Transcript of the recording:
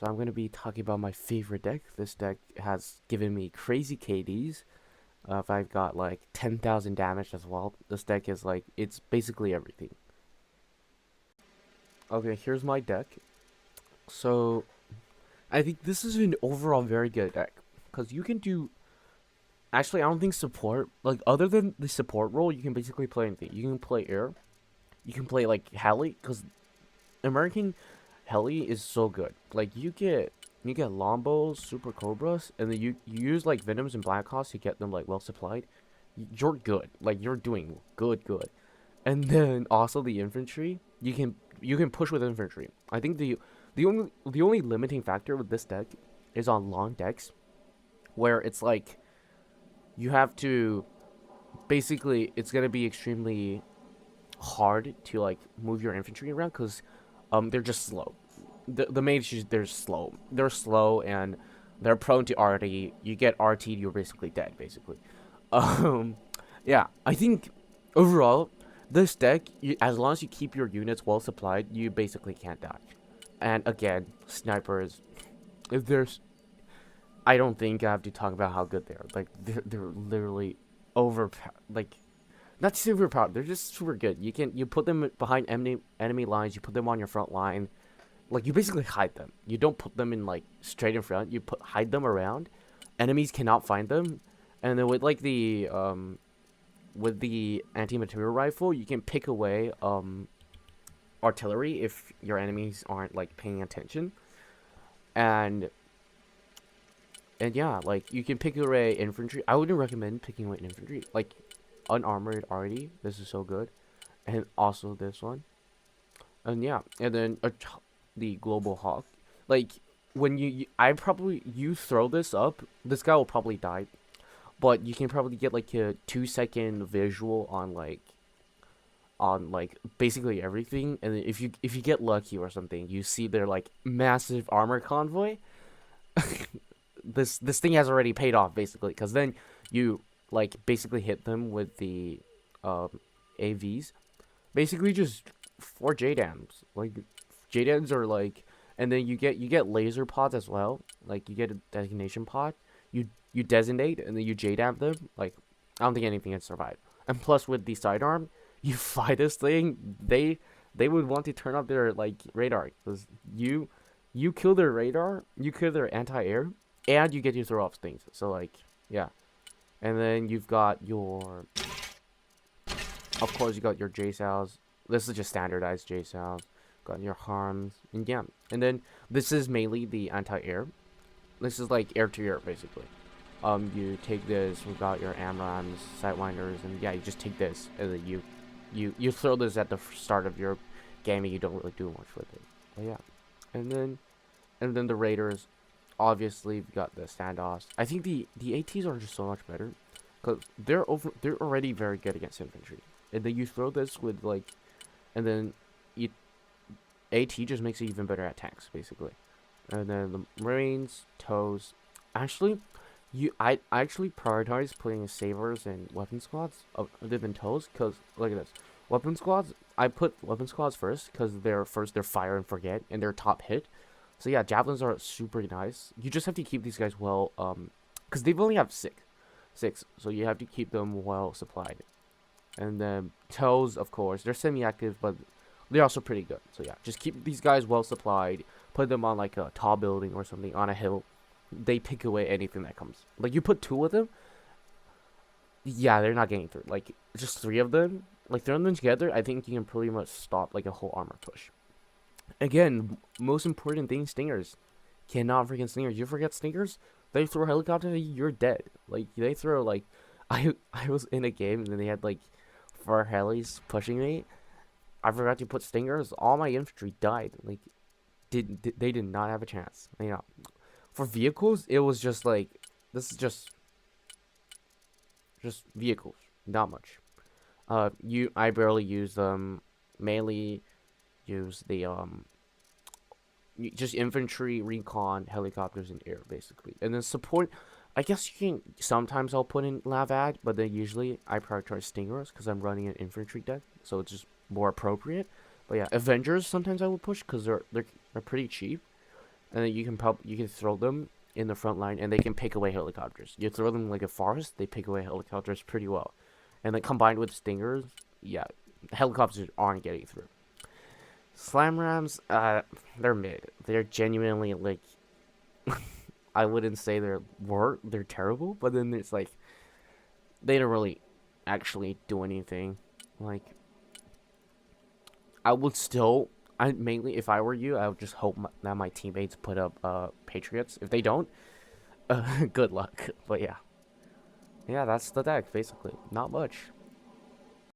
So I'm going to be talking about my favorite deck. This deck has given me crazy KDs. If I've got like 10,000 damage as well. This deck is like, it's basically everything. Okay, here's my deck. So I think this is an overall very good deck. Because you can do, actually I don't think support, like other than the support role, you can basically play anything. You can play air. You can play like Heli, because American Heli is so good. Like you get Lombos, Super Cobras, and then you use like Venoms and Blackhawks to get them like well supplied. You're good. Like you're doing good. And then also the infantry, you can push with infantry. I think the only limiting factor with this deck is on long decks, where it's like you have to basically it's gonna be extremely hard to like move your infantry around because they're just slow. The main issue is they're slow and they're prone to RT. You get RT, you're basically dead basically. um yeah, I think overall this deck, as long as you keep your units well supplied, you basically can't die. And again, snipers, if there's I don't think I have to talk about how good they are. Like they're literally over, like not super powered. They're just super good. You put them behind enemy lines. You put them on your front line. Like you basically hide them. You don't put them in like straight in front. You hide them around. Enemies cannot find them. And then with the anti-material rifle, you can pick away artillery if your enemies aren't like paying attention. And and yeah, like you can pick away infantry. I wouldn't recommend picking away infantry. Like unarmored already. This is so good. And also this one. And yeah, and then the global hawk. Like when I probably you throw this up, this guy will probably die. But you can probably get like a 2 second visual on like basically everything. And if you get lucky or something, you see their like massive armor convoy. This thing has already paid off basically, because then you like basically hit them with the AVs. Basically just 4 JDAMs. Like JDAMs are like, and then you get laser pods as well. Like you get a designation pod. You designate and then you JDAM them. Like I don't think anything can survive. And plus with the sidearm, you fly this thing, they would want to turn up their like radar, because you kill their radar, you kill their anti-air, and you get to throw off things. So like yeah. And then you've got your, of course, you got your JSOWs. This is just standardized JSOWs. Got your harms, and yeah. And then this is mainly the anti-air. This is like air to air basically. You take this. We got your AMRAMs, Sightwinders, and yeah, you just take this, and then you throw this at the start of your game, and you don't really do much with it. But yeah, and then the Raiders. Obviously, we got the standoffs. I think the ATs are just so much better, because they're already very good against infantry, and then you throw this with like, and then you AT just makes it even better at tanks basically. And then the Marines, toes. Actually, I actually prioritize putting savers and weapon squads other than toes, because look at this. Weapon squads, I put weapon squads first because they're fire and forget, and they're top hit. So yeah, javelins are super nice. You just have to keep these guys well, because they've only have six, so you have to keep them well supplied. And then toes, of course, they're semi-active, but they're also pretty good. So yeah, just keep these guys well supplied. Put them on like a tall building or something on a hill. They pick away anything that comes. Like you put 2 of them, yeah, they're not getting through. Like just 3 of them, like throwing them together, I think you can pretty much stop like a whole armor push. Again, most important thing, stingers. Cannot forget stingers. You forget stingers, they throw a helicopter at you, you're dead. Like they throw like, I was in a game and then they had like 4 helis pushing me. I forgot to put stingers. All my infantry died. Like they did not have a chance. You know, for vehicles, it was just like, this is just vehicles, not much. I barely use them. Mainly use the just infantry, recon, helicopters, and air basically. And then support, I guess you can sometimes I'll put in Lavad, but then usually I prioritize stingers because I'm running an infantry deck, so it's just more appropriate. But yeah, Avengers sometimes I will push because they're pretty cheap. and then you can throw them in the front line, and they can pick away helicopters. You throw them like a forest, they pick away helicopters pretty well, and then combined with stingers, yeah, helicopters aren't getting through. Slam rams, they're mid. They're genuinely like, I wouldn't say they're terrible, but then it's like they don't really actually do anything. Like, I would still, I mainly, if I were you, I would just hope that my teammates put up Patriots. If they don't, good luck. But yeah, that's the deck basically. Not much.